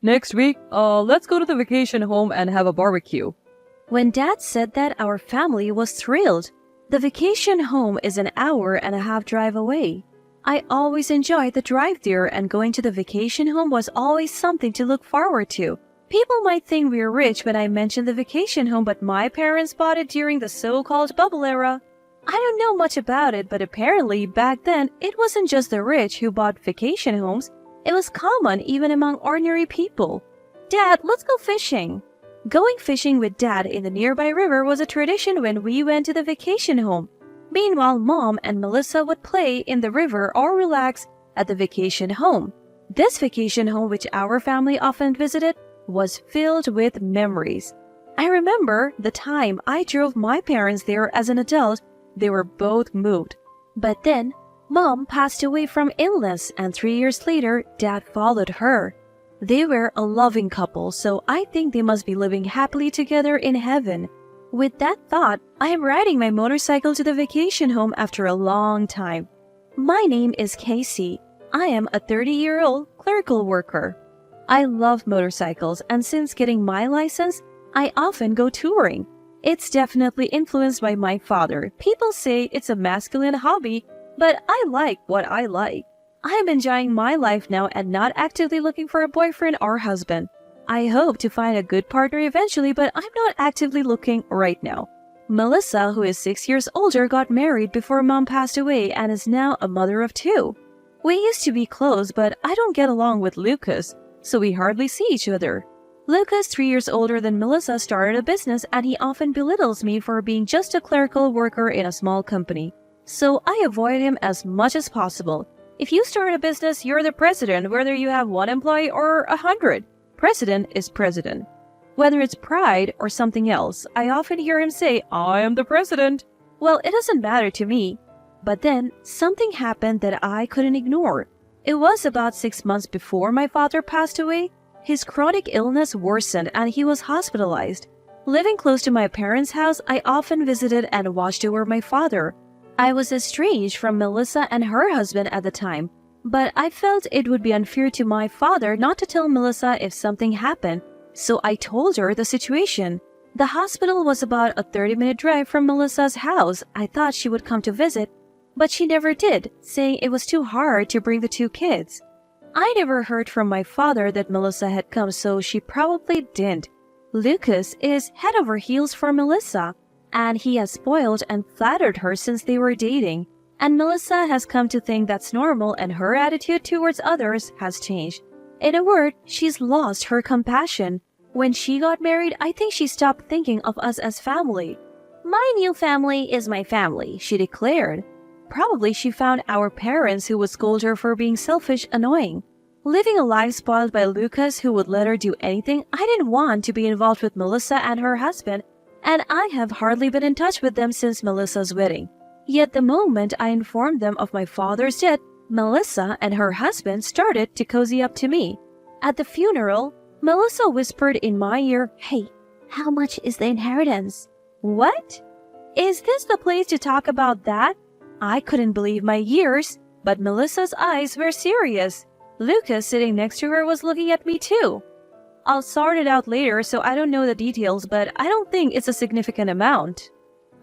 Next week, let's go to the vacation home and have a barbecue. When Dad said that, our family was thrilled. The vacation home is an hour-and-a-half drive away. I always enjoyed the drive there, and going to the vacation home was always something to look forward to. People might think we're rich when I mention the vacation home, but my parents bought it during the so-called bubble era. I don't know much about it, but apparently back then it wasn't just the rich who bought vacation homes. It was common even among ordinary people. Dad, let's go fishing. Going fishing with Dad in the nearby river was a tradition when we went to the vacation home. Meanwhile, Mom and Melissa would play in the river or relax at the vacation home. This vacation home, which our family often visited, was filled with memories. I remember the time I drove my parents there as an adult. They were both moved. But then, Mom passed away from illness, and 3 years later, Dad followed her. They were a loving couple, so I think they must be living happily together in heaven. With that thought, I am riding my motorcycle to the vacation home after a long time. My name is Casey. I am a 30-year-old clerical worker. I love motorcycles, and since getting my license, I often go touring. It's definitely influenced by my father. People say it's a masculine hobby, but I like what I like. I am enjoying my life now and not actively looking for a boyfriend or husband. I hope to find a good partner eventually, but I'm not actively looking right now. Melissa, who is 6 years older, got married before Mom passed away and is now a mother of 2. We used to be close, but I don't get along with Lucas, so we hardly see each other. Lucas, 3 years older than Melissa, started a business and he often belittles me for being just a clerical worker in a small company. So I avoid him as much as possible. If you start a business, you're the president, whether you have 1 employee or 100. President is president. Whether it's pride or something else, I often hear him say, "I am the president." Well, it doesn't matter to me. But then, something happened that I couldn't ignore. It was about 6 months before my father passed away. His chronic illness worsened and he was hospitalized. Living close to my parents' house, I often visited and watched over my father. I was estranged from Melissa and her husband at the time, but I felt it would be unfair to my father not to tell Melissa if something happened, so I told her the situation. The hospital was about a 30-minute drive from Melissa's house. I thought she would come to visit, but she never did, saying it was too hard to bring the 2 kids. I never heard from my father that Melissa had come, so she probably didn't. Lucas is head over heels for Melissa, and he has spoiled and flattered her since they were dating. And Melissa has come to think that's normal and her attitude towards others has changed. In a word, she's lost her compassion. When she got married, I think she stopped thinking of us as family. "My new family is my family," she declared. Probably she found our parents who would scold her for being selfish annoying. Living a life spoiled by Lucas who would let her do anything, I didn't want to be involved with Melissa and her husband, and I have hardly been in touch with them since Melissa's wedding. Yet the moment I informed them of my father's death, Melissa and her husband started to cozy up to me. At the funeral, Melissa whispered in my ear, "Hey, how much is the inheritance?" What? Is this the place to talk about that? I couldn't believe my ears, but Melissa's eyes were serious. Lucas, sitting next to her, was looking at me too. "I'll sort it out later, so I don't know the details, but I don't think it's a significant amount."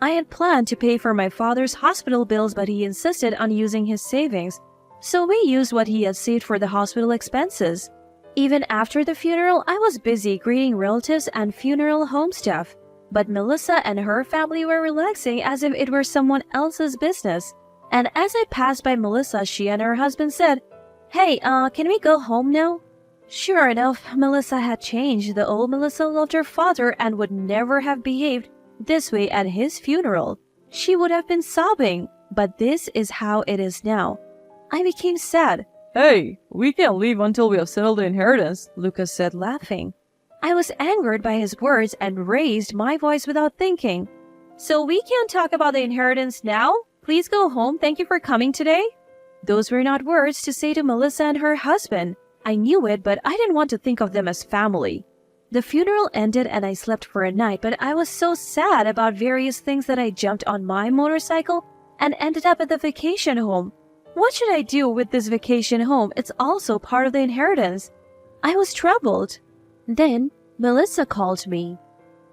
I had planned to pay for my father's hospital bills, but he insisted on using his savings, so we used what he had saved for the hospital expenses. Even after the funeral, I was busy greeting relatives and funeral home staff, but Melissa and her family were relaxing as if it were someone else's business. And as I passed by Melissa, she and her husband said, "Hey, can we go home now?" Sure enough, Melissa had changed. The old Melissa loved her father and would never have behaved this way at his funeral. She would have been sobbing, but this is how it is now. I became sad. "Hey, we can't leave until we have settled the inheritance," Lucas said, laughing. I was angered by his words and raised my voice without thinking. "So we can't talk about the inheritance now? Please go home. Thank you for coming today." Those were not words to say to Melissa and her husband. I knew it, but I didn't want to think of them as family. The funeral ended and I slept for a night, but I was so sad about various things that I jumped on my motorcycle and ended up at the vacation home. What should I do with this vacation home? It's also part of the inheritance. I was troubled. Then Melissa called me.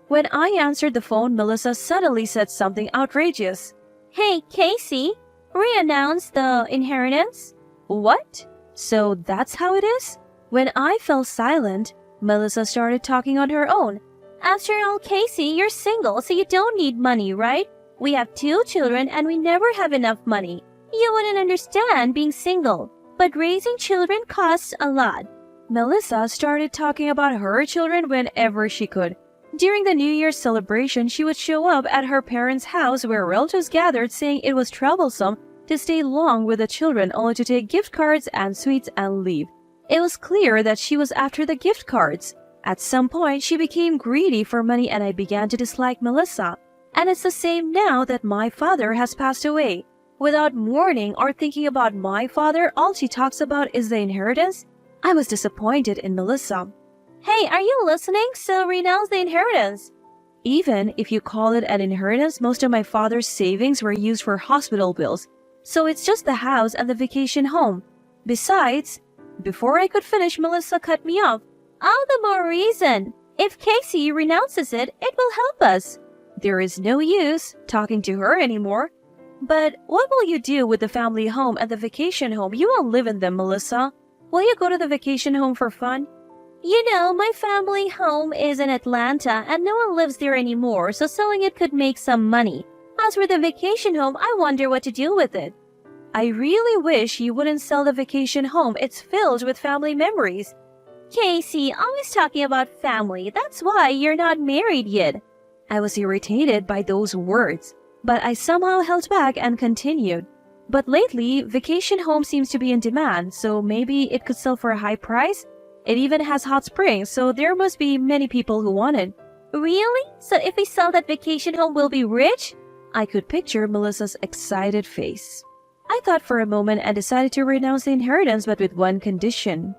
When I answered the phone, Melissa suddenly said something outrageous. Hey, Casey, re-announce the inheritance? What? So that's how it is? When I fell silent, Melissa started talking on her own. After all, Casey, you're single, so you don't need money, right? We have 2 children and we never have enough money. You wouldn't understand being single, but raising children costs a lot. Melissa started talking about her children whenever she could. During the New Year's celebration, she would show up at her parents' house where relatives gathered, saying it was troublesome to stay long with the children only to take gift cards and sweets and leave. It was clear that she was after the gift cards. At some point, she became greedy for money and I began to dislike Melissa. And it's the same now that my father has passed away. Without mourning or thinking about my father, all she talks about is the inheritance. I was disappointed in Melissa. Hey, are you listening? So renounce the inheritance. Even if you call it an inheritance, most of my father's savings were used for hospital bills. So it's just the house and the vacation home. Besides, before I could finish, Melissa cut me off. All the more reason. If Casey renounces it, it will help us. There is no use talking to her anymore. But what will you do with the family home and the vacation home? You won't live in them, Melissa. Will you go to the vacation home for fun? You know, my family home is in Atlanta and no one lives there anymore, so selling it could make some money. As for the vacation home, I wonder what to do with it. I really wish you wouldn't sell the vacation home. It's filled with family memories. Casey, always talking about family. That's why you're not married yet. I was irritated by those words, but I somehow held back and continued. But lately, vacation home seems to be in demand, so maybe it could sell for a high price? It even has hot springs, so there must be many people who want it. Really? So if we sell that vacation home, we'll be rich? I could picture Melissa's excited face. I thought for a moment and decided to renounce the inheritance, but with one condition.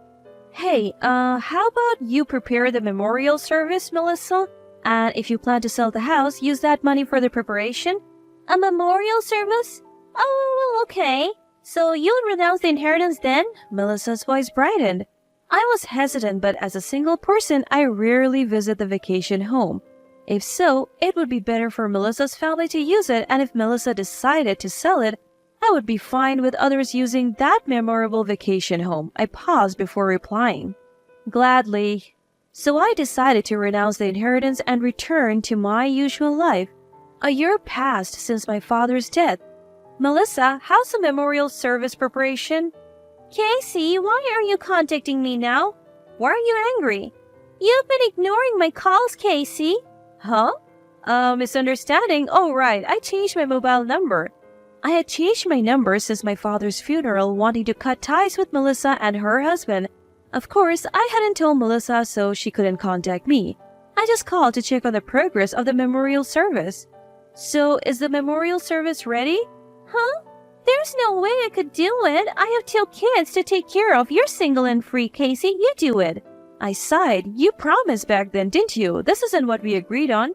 Hey, how about you prepare the memorial service, Melissa? And if you plan to sell the house, use that money for the preparation? A memorial service? Oh, okay. So you'll renounce the inheritance then? Melissa's voice brightened. I was hesitant, but as a single person, I rarely visit the vacation home. If so, it would be better for Melissa's family to use it, and if Melissa decided to sell it, I would be fine with others using that memorable vacation home. I paused before replying. Gladly. So I decided to renounce the inheritance and return to my usual life. A year passed since my father's death. Melissa, how's the memorial service preparation? Casey, why are you contacting me now? Why are you angry? You've been ignoring my calls, Casey. Huh? Misunderstanding? Oh, right. I changed my mobile number. I had changed my number since my father's funeral, wanting to cut ties with Melissa and her husband. Of course, I hadn't told Melissa, so she couldn't contact me. I just called to check on the progress of the memorial service. So, is the memorial service ready? Huh? There's no way I could do it. I have 2 kids to take care of. You're single and free, Casey. You do it. I sighed. You promised back then, didn't you? This isn't what we agreed on.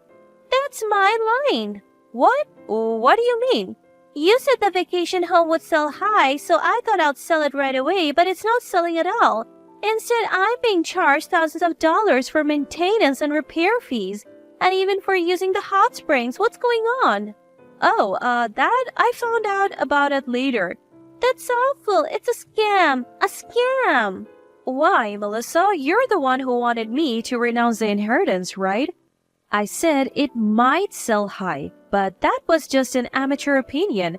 That's my line. What? What do you mean? You said the vacation home would sell high, so I thought I'd sell it right away, but it's not selling at all. Instead, I'm being charged thousands of dollars for maintenance and repair fees, and even for using the hot springs. What's going on? Oh, that I found out about it later. That's awful. It's a scam. A scam. Why, Melissa? You're the one who wanted me to renounce the inheritance, right? I said it might sell high, but that was just an amateur opinion.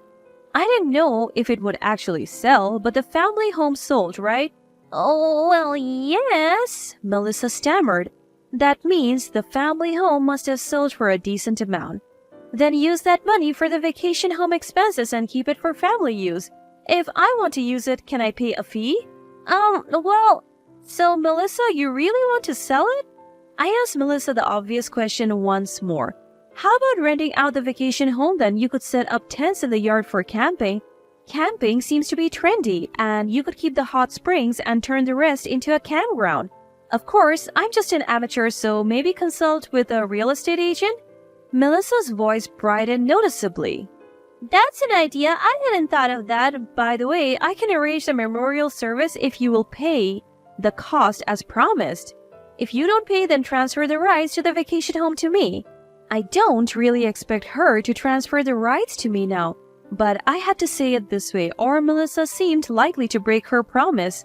I didn't know if it would actually sell, but the family home sold, right? Oh, well, yes, Melissa stammered. That means the family home must have sold for a decent amount. Then use that money for the vacation home expenses and keep it for family use. If I want to use it, can I pay a fee? Well, so Melissa, you really want to sell it? I asked Melissa the obvious question once more. How about renting out the vacation home then? You could set up tents in the yard for camping. Camping seems to be trendy, and you could keep the hot springs and turn the rest into a campground. Of course, I'm just an amateur, so maybe consult with a real estate agent? Melissa's voice brightened noticeably. That's an idea. I hadn't thought of that. By the way, I can arrange the memorial service if you will pay. the cost as promised. If you don't pay, then transfer the rights to the vacation home to me. I don't really expect her to transfer the rights to me now, but I had to say it this way, or Melissa seemed likely to break her promise.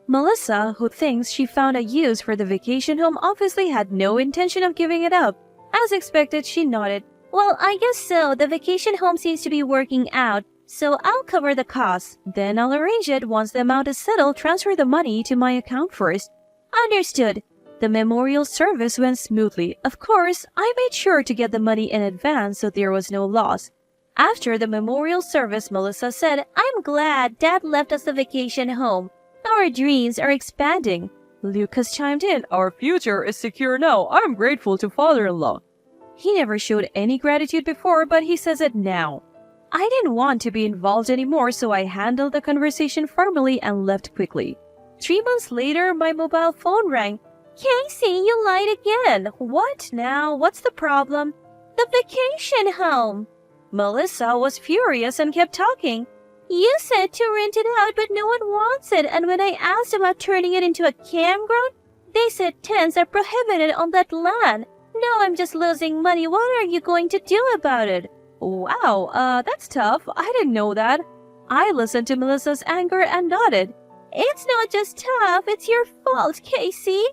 Melissa, who thinks she found a use for the vacation home, obviously had no intention of giving it up. As expected, she nodded. Well, I guess so. The vacation home seems to be working out, so I'll cover the costs. Then I'll arrange it. Once the amount is settled, transfer the money to my account first. Understood. The memorial service went smoothly. Of course, I made sure to get the money in advance so there was no loss. After the memorial service, Melissa said, I'm glad Dad left us the vacation home. Our dreams are expanding. Lucas chimed in, Our future is secure now. I'm grateful to father-in-law. He never showed any gratitude before, but he says it now. I didn't want to be involved anymore, so I handled the conversation formally and left quickly. 3 months later, my mobile phone rang. Casey, you lied again. What now? What's the problem? The vacation home. Melissa was furious and kept talking. You said to rent it out, but no one wants it. And when I asked about turning it into a campground, they said tents are prohibited on that land. Now I'm just losing money. What are you going to do about it? Wow, that's tough. I didn't know that. I listened to Melissa's anger and nodded. It's not just tough, it's your fault, Casey.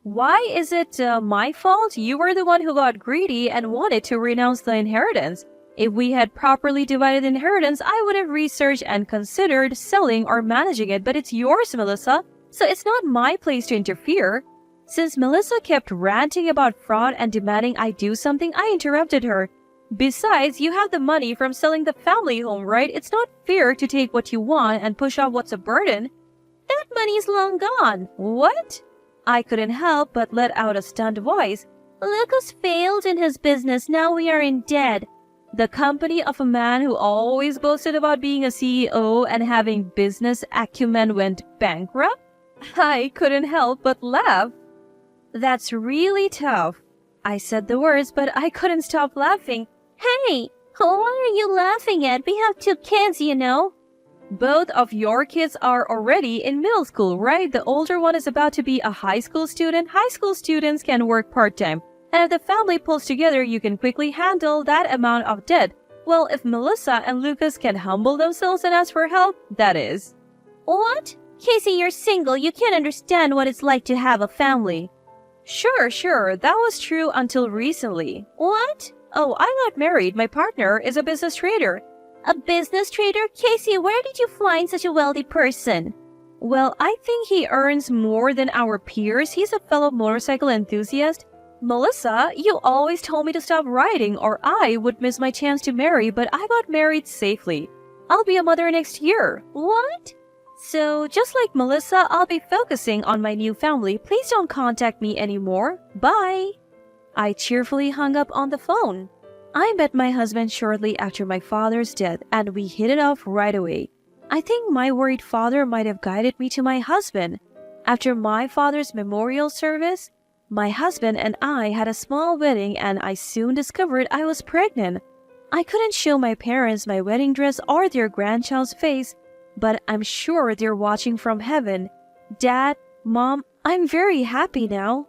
Why is it my fault? You were the one who got greedy and wanted to renounce the inheritance. If we had properly divided inheritance, I would have researched and considered selling or managing it, but it's yours, Melissa, so it's not my place to interfere. Since Melissa kept ranting about fraud and demanding I do something, I interrupted her. Besides, you have the money from selling the family home, right? It's not fair to take what you want and push off what's a burden. That money's long gone. What? I couldn't help but let out a stunned voice. Lucas failed in his business. Now we are in debt. The company of a man who always boasted about being a CEO and having business acumen went bankrupt? I couldn't help but laugh. That's really tough. I said the words, but I couldn't stop laughing. Hey, what are you laughing at? We have 2 kids, you know. Both of your kids are already in middle school, right? The older one is about to be a high school student. High school students can work part-time. And if the family pulls together, you can quickly handle that amount of debt. Well, if Melissa and Lucas can humble themselves and ask for help, that is. What? Casey, you're single. You can't understand what it's like to have a family. Sure. That was true until recently. What? Oh, I got married. My partner is a business trader. A business trader? Casey, where did you find such a wealthy person? Well, I think he earns more than our peers. He's a fellow motorcycle enthusiast. Melissa, you always told me to stop riding or I would miss my chance to marry, but I got married safely. I'll be a mother next year. What? So, just like Melissa, I'll be focusing on my new family. Please don't contact me anymore. Bye. I cheerfully hung up on the phone. I met my husband shortly after my father's death and we hit it off right away. I think my worried father might have guided me to my husband. After my father's memorial service, my husband and I had a small wedding and I soon discovered I was pregnant. I couldn't show my parents my wedding dress or their grandchild's face, but I'm sure they're watching from heaven. Dad, Mom, I'm very happy now.